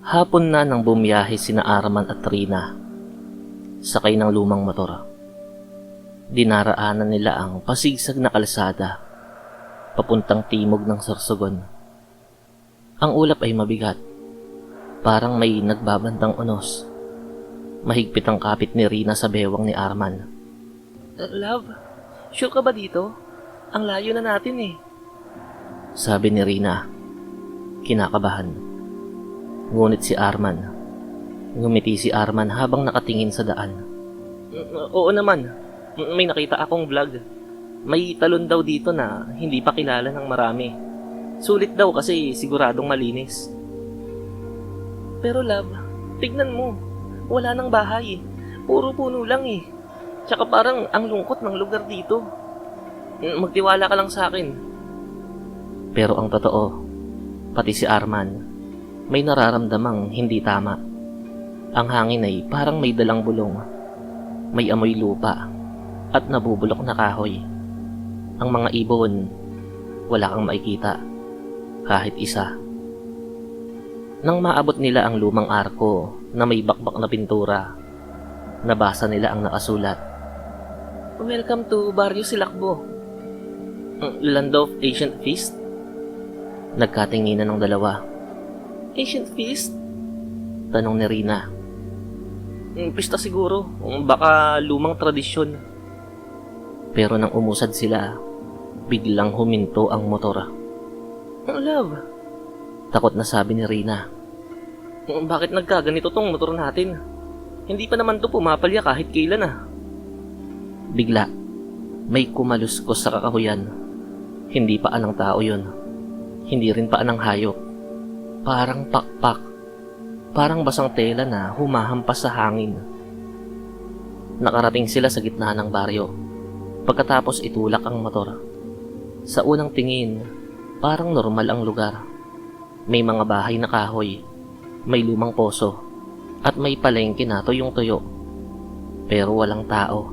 Hapon na nang bumiyahe sina Arman at Rina. Sakay ng lumang motor. Dinaraanan nila ang pasigsag na kalsada, papuntang timog ng Sorsogon. Ang ulap ay mabigat, parang may nagbabantang unos. Mahigpit ang kapit ni Rina sa bewang ni Arman. Love, sure ka ba dito? Ang layo na natin eh. Sabi ni Rina, kinakabahan. Ngunit si Arman, ngumiti si Arman habang nakatingin sa daan. Oo naman, may nakita akong vlog. May talon daw dito na hindi pa kilala ng marami. Sulit daw kasi siguradong malinis. Pero love, tignan mo, wala nang bahay. Puro puno lang eh. Tsaka parang ang lungkot ng lugar dito. Magtiwala ka lang sa akin. Pero ang totoo, pati si Arman, may nararamdamang hindi tama. Ang hangin ay parang may dalang bulong. May amoy lupa at nabubulok na kahoy. Ang mga ibon, wala kang makikita, kahit isa. Nang maabot nila ang lumang arko na may bakbak na pintura, nabasa nila ang nakasulat. Welcome to Barrio Silakbo, Land of Ancient Feast. Nagkatinginan ng dalawa. Ancient Feast? Tanong ni Rina. Pista siguro, baka lumang tradisyon. Pero nang umusad sila, biglang huminto ang motor. Love, Takot na sabi ni Rina. bakit nagkaganito tong motor natin? Hindi pa naman to pumapalya kahit kailan ah. Bigla, may kumaluskos sa kakahuyan. Hindi pa anang tao yun. Hindi rin pa anang hayop. Parang pakpak. Parang basang tela na humahampas sa hangin. Nakarating sila sa gitna ng baryo. Pagkatapos itulak ang motor. Sa unang tingin, parang normal ang lugar. May mga bahay na kahoy, may lumang poso, at may palengke na tuyong-tuyo. Pero walang tao.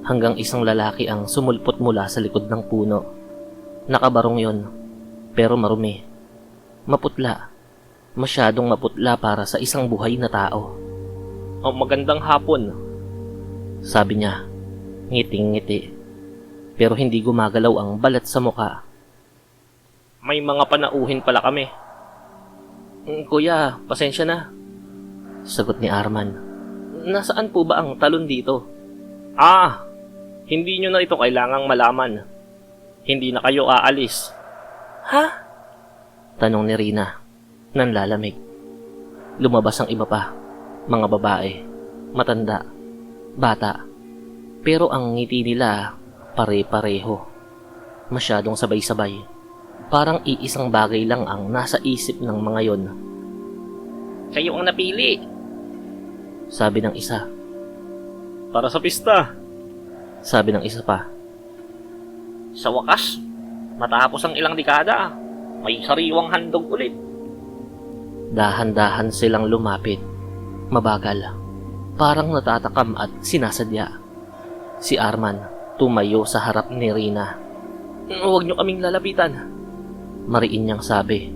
Hanggang isang lalaki ang sumulpot mula sa likod ng puno. Nakabarong yon, pero marumi. Maputla. Masyadong maputla para sa isang buhay na tao. Magandang hapon. Sabi niya, ngiting-ngiti. Pero hindi gumagalaw ang balat sa muka. May mga panauhin pala kami. Kuya, pasensya na. Sagot ni Arman. Nasaan po ba ang talon dito? Hindi nyo na ito kailangang malaman. Hindi na kayo aalis. Ha? Tanong ni Rina, nanlalamig. Lumabas ang iba pa, mga babae, matanda, bata. Pero ang ngiti nila, pare-pareho. Masyadong sabay-sabay. Parang iisang bagay lang ang nasa isip ng mga yon. Kayo ang napili. Sabi ng isa. Para sa pista. Sabi ng isa pa. Sa wakas, matapos ang ilang dekada, may sariwang handog ulit. Dahan-dahan silang lumapit. Mabagal. Parang natatakam at sinasadya. Si Arman tumayo sa harap ni Rina. Huwag nyo kaming lalapitan. Mariin niyang sabi.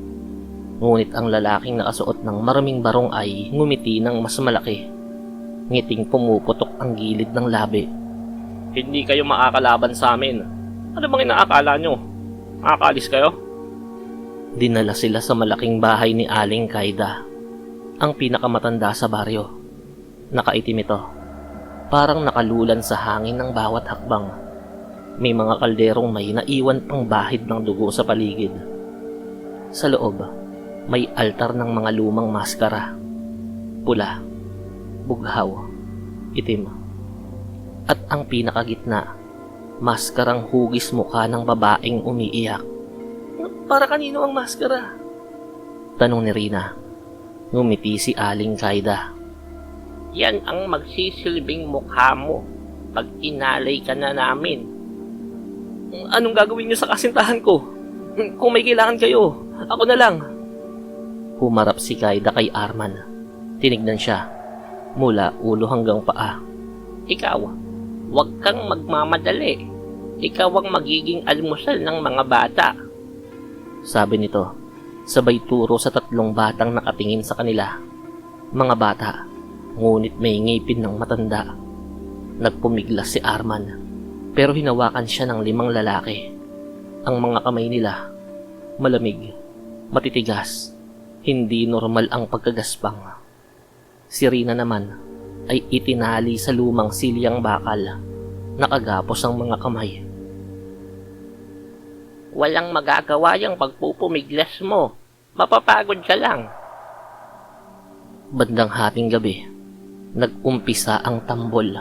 Ngunit ang lalaking nakasuot ng maraming barong ay ngumiti ng mas malaki. Ngiting pumuputok ang gilid ng labi. Hindi kayo makakalaban sa amin. Ano bang inaakala nyo? Makakaalis kayo? Dinala sila sa malaking bahay ni Aling Kaida, ang pinakamatanda sa baryo. Nakaitim ito. Parang nakalulan sa hangin ng bawat hakbang. May mga kalderong may naiwan pang bahid ng dugo sa paligid. Sa loob, may altar ng mga lumang maskara. Pula, bughaw, itim. At ang pinakagitna, maskarang hugis mukha ng babaeng umiiyak. Para kanino ang maskara? Tanong ni Rina. Ngumiti si Aling Kaida. Yan ang magsisilbing mukha mo pag inalay ka na namin. Anong gagawin niyo sa kasintahan ko? Kung may kailangan kayo, ako na lang. Humarap si Kaida kay Arman. Tinignan siya, mula ulo hanggang paa. Ikaw, huwag kang magmamadali. Ikaw ang magiging almusal ng mga bata. Sabi nito. sabay turo sa 3 batang nakatingin sa kanila. Mga bata, ngunit may ngipin ng matanda. Nagpumiglas si Arman, pero hinawakan siya ng 5 lalaki. Ang mga kamay nila, malamig, matitigas, hindi normal ang pagkagaspang. Si Rina naman ay itinali sa lumang silyang bakal. Nakagapos ang mga kamay. Walang magagawa yung pagpupumiglas mo. Mapapagod ka lang. Bandang hating gabi, nag-umpisa ang tambol.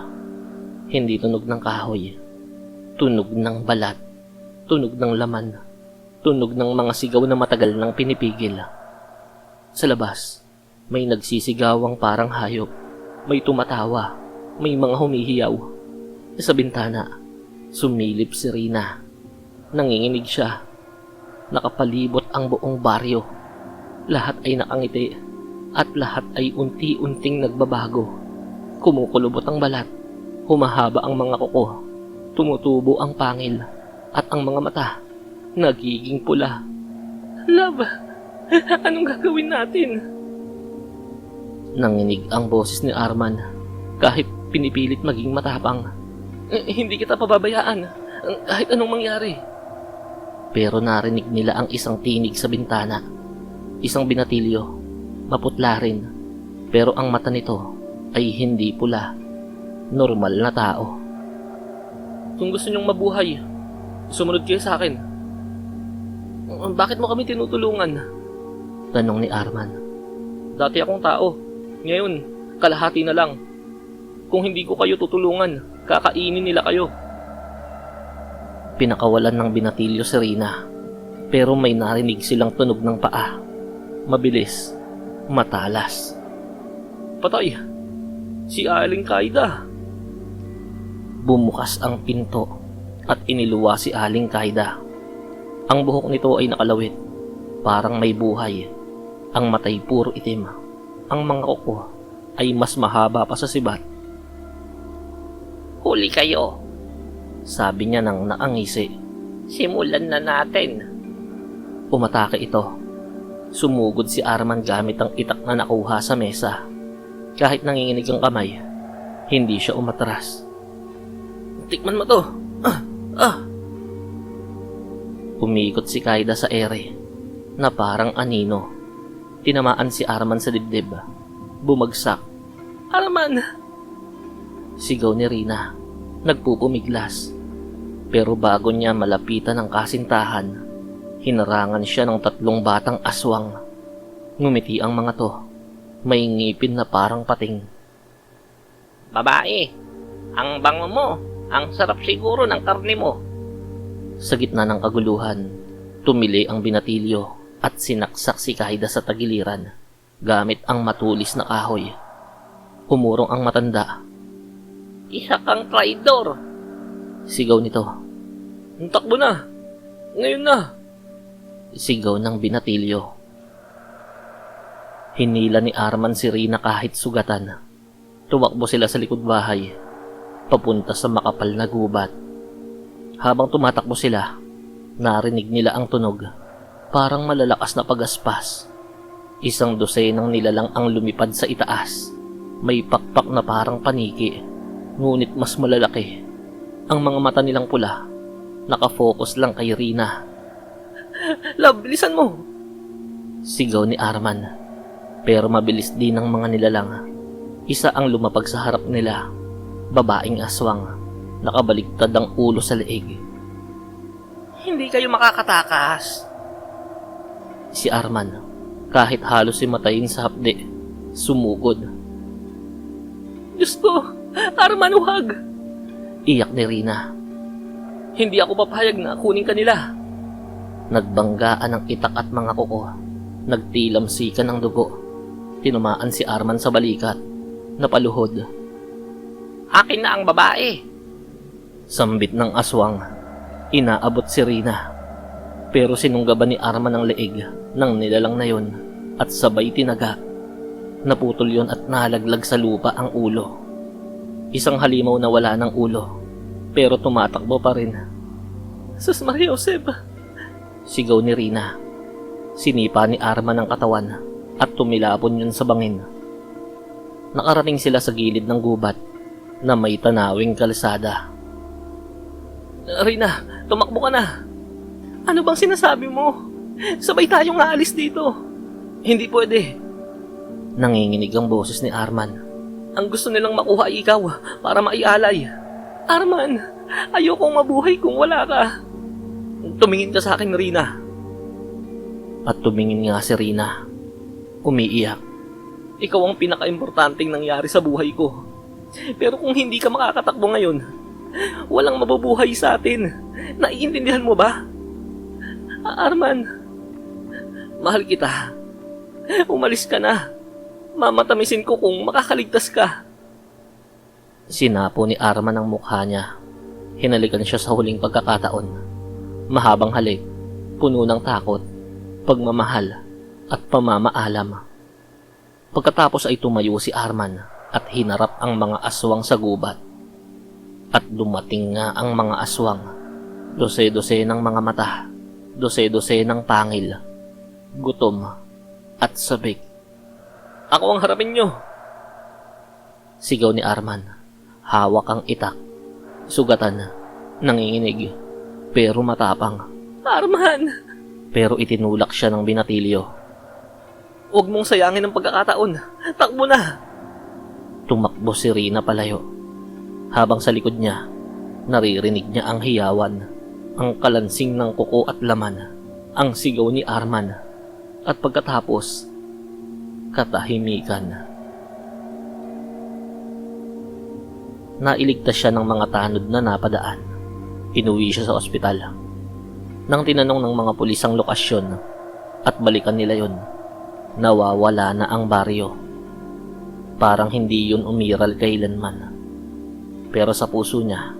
Hindi tunog ng kahoy, tunog ng balat, tunog ng laman, tunog ng mga sigaw na matagal nang pinipigil. Sa labas, may nagsisigawang parang hayop, may tumatawa, may mga humihiyaw. Sa bintana, sumilip si Rina. Nanginginig siya. Nakapalibot ang buong baryo. Lahat ay nakangiti at lahat ay unti-unting nagbabago. Kumukulubot ang balat, humahaba ang mga kuko, tumutubo ang pangil, at ang mga mata nagiging pula. Love, anong gagawin natin? Nanginig ang boses ni Arman kahit pinipilit maging matapang. Hindi kita pababayaan kahit anong mangyari. Pero narinig nila ang isang tinig sa bintana. Isang binatilyo, maputla rin, pero ang mata nito ay hindi pula. Normal na tao. Kung gusto niyong mabuhay, sumunod kayo sa akin. Bakit mo kami tinutulungan? Tanong ni Arman. Dati akong tao. Ngayon, kalahati na lang. Kung hindi ko kayo tutulungan, kakainin nila kayo. Pinakawalan ng binatilyo si Rina, pero may narinig silang tunog ng paa. Mabilis, matalas. Patay! Si Aling Kaida! Bumukas ang pinto at iniluwa si Aling Kaida. Ang buhok nito ay nakalawit, parang may buhay. Ang matay puro itim. Ang mga kuko ay mas mahaba pa sa sibat. Huli kayo. Sabi niya nang naangisi. Simulan na natin. Umatake ito. Sumugod si Arman gamit ang itak na nakuha sa mesa. Kahit nanginginig ang kamay, hindi siya umatras. Tikman mo to! Umikot si Kaida sa ere na parang anino. Tinamaan si Arman sa dibdib. Bumagsak. Arman! Sigaw ni Rina. Nagpupumiglas. Pero bago niya malapitan ang kasintahan, hinarangan siya ng 3 batang aswang. Ngumiti ang mga to. May ngipin na parang pating. Babae, ang bango mo. Ang sarap siguro ng karne mo. Sa gitna ng kaguluhan, tumili ang binatilyo at sinaksak si Kaida sa tagiliran gamit ang matulis na kahoy. Umurong ang matanda. Isa kang traidor. Sigaw nito. Takbo na! Ngayon na! Sigaw ng binatilyo. Hinila ni Arman si Rina kahit sugatan. Tumakbo sila sa likod bahay, papunta sa makapal na gubat. Habang tumatakbo sila, narinig nila ang tunog, parang malalakas na pagaspas. 1 dosenang nilalang ang lumipad sa itaas. May pakpak na parang paniki, ngunit mas malalaki. Ang mga mata nilang pula, nakafocus lang kay Rina. Love, bilisan mo! Sigaw ni Arman, pero mabilis din ang mga nilalang. Isa ang lumapag sa harap nila, babaeng aswang, nakabaligtad ang ulo sa leeg. Hindi kayo makakatakas. Si Arman, kahit halos himatayin sa hapde, sumugod. Diyos ko, Arman, huwag! Iyak ni Rina. Hindi ako papayag na kunin ka nila. Nagbanggaan ang itak at mga kuko. Nagtilamsikan ng dugo. Tinumaan si Arman sa balikat. Napaluhod. Akin na ang babae. Sambit ng aswang. Inaabot si Rina. Pero sinunggaban ni Arman ang leeg ng nilalang na yon at sabay tinaga. Naputol yon at nalaglag sa lupa ang ulo. Isang halimaw na wala ng ulo, pero tumatakbo pa rin. Sus Maria Josep! Sigaw ni Rina. Sinipa ni Arman ang katawan at tumilapon yun sa bangin. Nakarating sila sa gilid ng gubat na may tanawing kalsada. Rina, tumakbo ka na. Ano bang sinasabi mo? Sabay tayong aalis dito. Hindi pwede. Nanginginig ang boses ni Arman. Ang gusto nilang makuha ay ikaw para maialay. Arman, ayokong mabuhay kung wala ka. Tumingin ka sa akin, Rina. At tumingin nga si Rina. Umiiyak. Ikaw ang pinaka-importanting nangyari sa buhay ko. Pero kung hindi ka makakatakbo ngayon, walang mabubuhay sa atin. Naiintindihan mo ba? Arman, mahal kita. Umalis ka na. Mamatamisin ko kung makakaligtas ka. Sinapo ni Arman ang mukha niya. Hinalikan siya sa huling pagkakataon. Mahabang halik, puno ng takot, pagmamahal, at pamamaalam. Pagkatapos ay tumayo si Arman at hinarap ang mga aswang sa gubat. At dumating nga ang mga aswang. Dose-dose ng mga mata, dose-dose ng pangil, gutom, at sabik. Ako ang harapin nyo. Sigaw ni Arman. Hawak ang itak. Sugatan. Nanginginig. Pero matapang. Arman! Pero itinulak siya ng binatilyo. Huwag mong sayangin ang pagkakataon. Takbo na! Tumakbo si Rina palayo. Habang sa likod niya, naririnig niya ang hiyawan, ang kalansing ng kuko at laman, ang sigaw ni Arman. At pagkatapos, katahimikan. Nailigtas siya ng mga tanod na napadaan. Inuwi siya sa ospital. Nang tinanong ng mga pulis ang lokasyon at balikan nila yon, nawawala na ang baryo. Parang hindi yun umiral kailanman. Pero sa puso niya,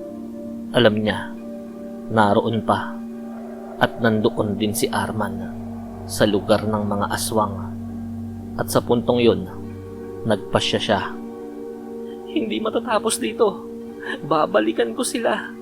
alam niya, naroon pa at nandoon din si Arman sa lugar ng mga aswang. At sa puntong yun, nagpasya siya. Hindi matatapos dito. Babalikan ko sila.